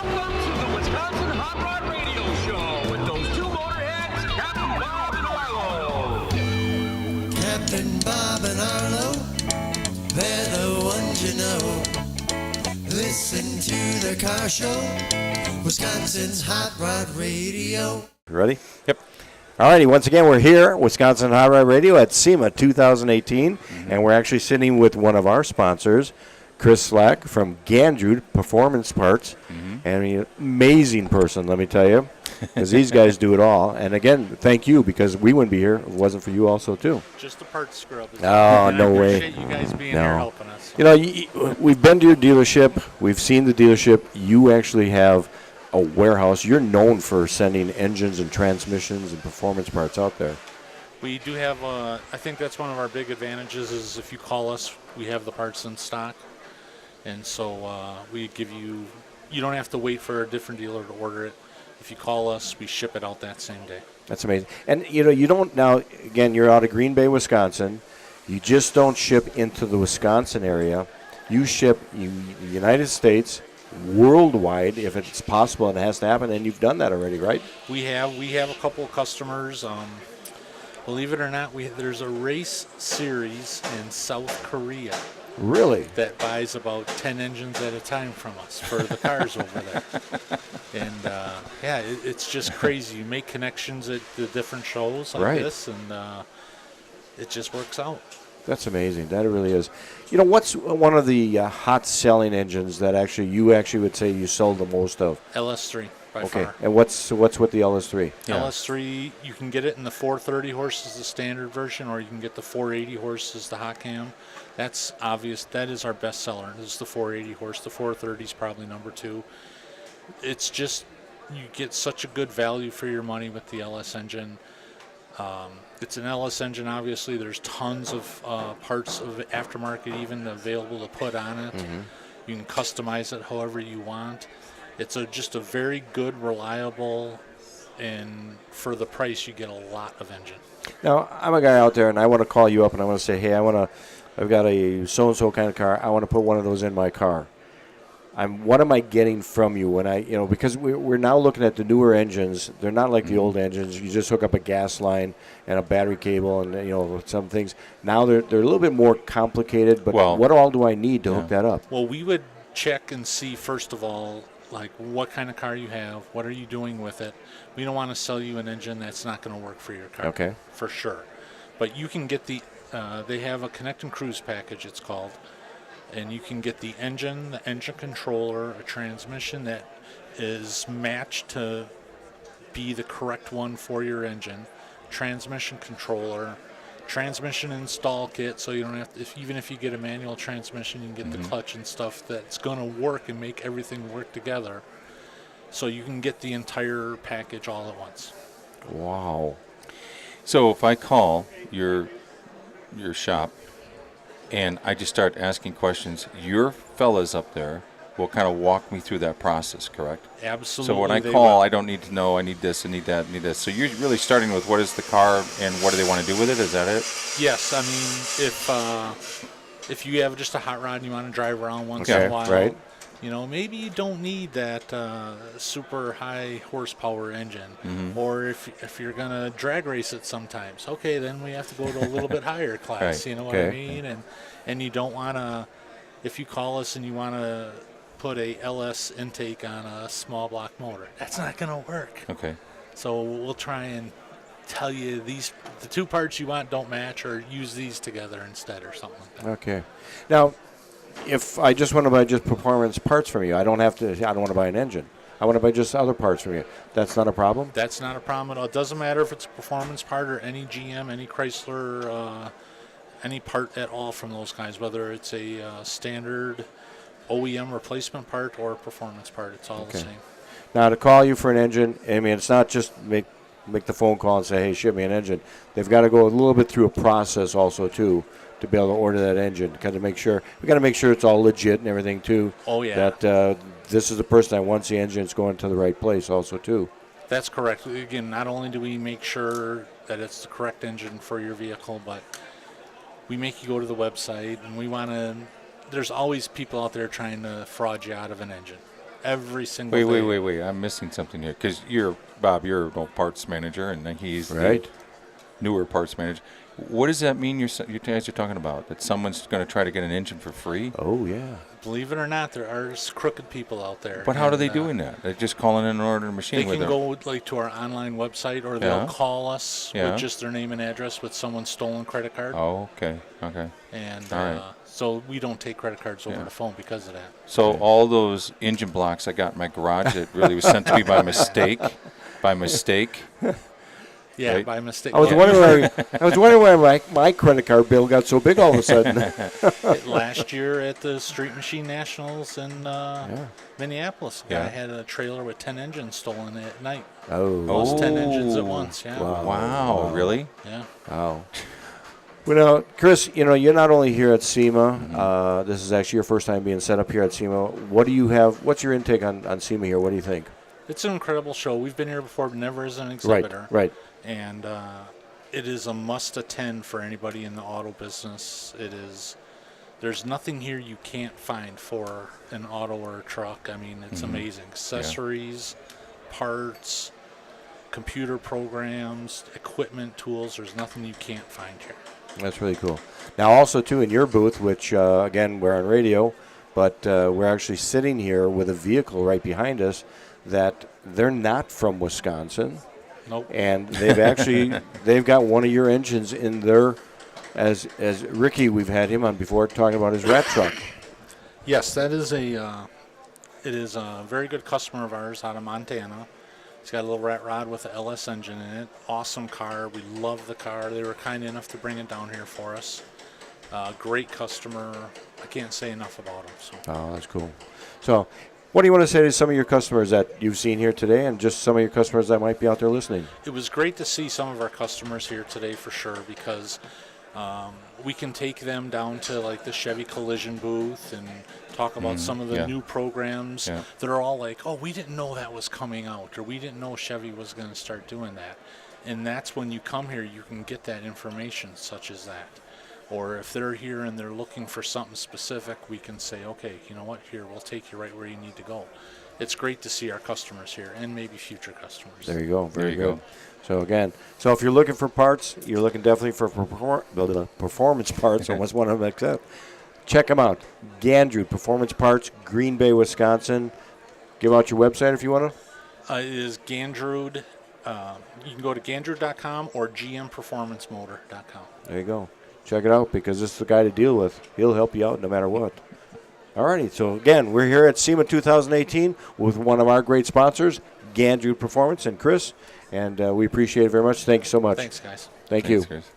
Welcome to the Wisconsin Hot Rod Radio Show with those two motorheads, Captain Bob and Arlo. Captain Bob and Arlo, they're the ones you know. Listen to their car show, Wisconsin's Hot Rod Radio. Ready? Yep. All righty, once again, we're here, Wisconsin Hot Rod Radio at SEMA 2018, and we're actually sitting with one of our sponsors, Chris Slack from Gandrud Performance Parts. And an amazing person, let me tell you, because these guys do it all. And again, thank you, because we wouldn't be here if it wasn't for you also, too. Just a part scrub. Oh, no way. I appreciate you guys being here helping us. You know, we've been to your dealership. We've seen the dealership. You actually have a warehouse. You're known for sending engines and transmissions and performance parts out there. We do have, I think that's one of our big advantages is if you call us, we have the parts in stock. And so we give you don't have to wait for a different dealer to order it. If you call us, we ship it out that same day. That's amazing. And, you know, you don't now, again, you're out of Green Bay, Wisconsin. You just don't ship into the Wisconsin area. You ship the United States, worldwide, if it's possible and it has to happen, and you've done that already, right? We have a couple of customers. Believe it or not, there's a race series in South Korea. Really? That buys about 10 engines at a time from us for the cars over there. And, it's just crazy. You make connections at the different shows like this, and it just works out. That's amazing. That really is. You know, what's one of the hot-selling engines that you would say you sold the most of? LS3, by far. And what's with the LS3? Yeah. LS3, you can get it in the 430 horses, the standard version, or you can get the 480 horses, the hot cam. That's obvious. That is our best seller. This is the 480 horse. The 430 is probably number 2. It's just you get such a good value for your money with the LS engine. It's an LS engine, obviously. There's tons of parts of aftermarket even available to put on it. You can customize it however you want. It's just a very good, reliable, and for the price, you get a lot of engine. Now, I'm a guy out there, and I want to call you up, and I want to say, hey, I've got a so-and-so kind of car. I want to put one of those in my car. What am I getting from you when because we're now looking at the newer engines. They're not like the old engines. You just hook up a gas line and a battery cable and, some things. Now they're a little bit more complicated, but what all do I need to hook that up? Well, we would check and see, first of all, like what kind of car you have, what are you doing with it. We don't want to sell you an engine that's not going to work for your car. Okay. For sure. But you can get they have a Connect and Cruise package, it's called. And you can get the engine controller, a transmission that is matched to be the correct one for your engine, transmission controller, transmission install kit, so you don't have to, even if you get a manual transmission, you can get the clutch and stuff that's going to work and make everything work together. So you can get the entire package all at once. Wow. So if I call your shop and I just start asking questions, your fellas up there will kind of walk me through that process, correct? Absolutely. So when I call, I don't need to know, I need this, I need that, I need this. So you're really starting with what is the car and what do they want to do with it? Is that it? Yes. I mean, if you have just a hot rod and you want to drive around once in a while, right. Maybe you don't need that super high horsepower engine. Or if you're going to drag race it sometimes, okay, then we have to go to a little bit higher class, right. You know what I mean? And you don't want to, if you call us and you want to put a LS intake on a small block motor, that's not going to work. Okay. So we'll try and tell you the 2 parts you want don't match, or use these together instead or something like that. Okay. Now, if I just want to buy performance parts from you, I don't want to buy an engine. I want to buy just other parts from you. That's not a problem? That's not a problem at all. It doesn't matter if it's a performance part or any GM, any Chrysler, any part at all from those guys, whether it's a standard OEM replacement part or a performance part. It's all the same. Now, to call you for an engine, I mean, it's not just make the phone call and say, hey, ship me an engine. They've got to go a little bit through a process also, too, to be able to order that engine. We got to make sure it's all legit and everything, too. Oh, yeah. That this is the person that wants the engine. It's going to the right place also, too. That's correct. Again, not only do we make sure that it's the correct engine for your vehicle, but we make you go to the website, and we want to – there's always people out there trying to fraud you out of an engine. every single day. Wait. I'm missing something here because Bob, you're an old parts manager, and he's Right. the newer parts manager. What does that mean you guys are talking about? That someone's going to try to get an engine for free? Oh, yeah. Believe it or not, there are crooked people out there. But how are they And, doing that? They're just calling in an order machine They with can them. go like to our online website, or they'll Yeah. call us Yeah. with just their name and address with someone's stolen credit card. Oh, okay. And All right. so we don't take credit cards over Yeah. the phone because of that. So all those engine blocks I got in my garage that really was sent to me by mistake. Yeah, Right. by mistake. I was wondering why my credit card bill got so big all of a sudden. Last year at the Street Machine Nationals in Minneapolis, a guy Yeah. had a trailer with 10 engines stolen at night. Oh. Lost 10 engines at once. Yeah. Wow, really? Yeah. Wow. Well, Chris, you're not only here at SEMA. This is actually your first time being set up here at SEMA. What do you have? What's your intake on SEMA here? What do you think? It's an incredible show. We've been here before, but never as an exhibitor. Right. And it is a must attend for anybody in the auto business. There's nothing here you can't find for an auto or a truck. I mean, it's amazing. Accessories, parts, computer programs, equipment, tools. There's nothing you can't find here. That's really cool. Now, also, too, in your booth, which, again, we're on radio, but we're actually sitting here with a vehicle right behind us that they're not from Wisconsin. Nope. And they've got one of your engines in there. As Ricky, we've had him on before talking about his rat truck. Yes, that is it is a very good customer of ours out of Montana. It's got a little rat rod with an LS engine in it. Awesome car. We love the car. They were kind enough to bring it down here for us. Great customer. I can't say enough about them. So. Oh, that's cool. So, what do you want to say to some of your customers that you've seen here today and just some of your customers that might be out there listening? It was great to see some of our customers here today for sure, because we can take them down to like the Chevy Collision booth and talk about some of the new programs that are all like, oh, we didn't know that was coming out, or we didn't know Chevy was going to start doing that. And that's when you come here, you can get that information such as that. Or if they're here and they're looking for something specific, we can say, okay, you know what, here, we'll take you right where you need to go. It's great to see our customers here and maybe future customers. There you go. Very There you good. go. So, again, if you're looking for parts, you're looking definitely for performance parts, almost one of them except. Check them out. Gandrud Performance Parts, Green Bay, Wisconsin. Give out your website if you want to. It is Gandrud. You can go to Gandrud.com or GMPerformanceMotor.com. There you go. Check it out because this is the guy to deal with. He'll help you out no matter what. All righty. So, again, we're here at SEMA 2018 with one of our great sponsors, Gandrud Performance, and Chris. And we appreciate it very much. Thanks so much. Thanks, guys. Thank you. Thanks, Chris.